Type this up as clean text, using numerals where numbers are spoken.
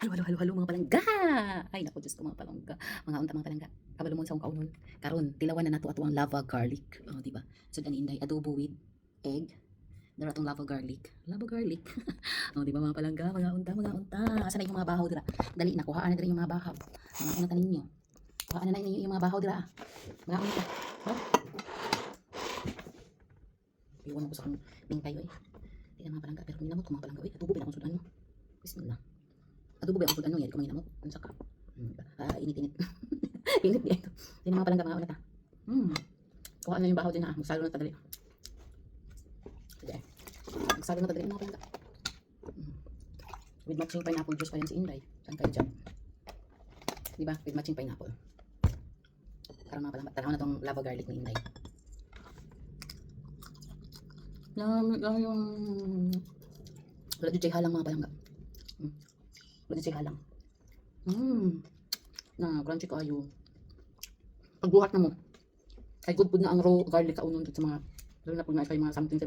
Halo mga palangga! Ay naku Diyos ko mga palangga. Mga unta mga palangga. Kabalo mo sa akong kaunon. Karon tilawan na nato ato ang lava garlic. Oh, di ba? So ani inday adobo with egg. Dara tong lava garlic. Lava garlic. Oh, di ba mga palangga, mga unta, mga unta. Asa na yung mga bahaw dira? Dali na kuhaan na dira yung mga bahaw. Mga unta ninyo. Kuhaan na ninyo yung mga bahaw dira. Mga unta. Oh. Iwan ko sa akong mingkay oy. Di na mga palangga pero minamot ko mga palangga oy. Adobo ba akong sudan mo? Bismillah. Adobo ba akong sudan mo? Yari ko manginamot. Unsa ka? Init-init. Init dito. Hindi na mga palangga mga ulat ha. Kuha na yung bahaw din ha. Magsalo na tadali. Sige. Magsalo na tadali mga palangga. With matching pineapple juice pa yan si Inday. Saan kayo dyan? Diba? With matching pineapple. Parang mga palangga. Tanaw na tong lava garlic ni Inday. Lang yung... Wala di chay halang mga palangga. Wala di chay halang. Na crunchy kayo. Pagbuhat na mo, ay good food na ang raw garlic kaunon sa mga lalo na pag na mga something sa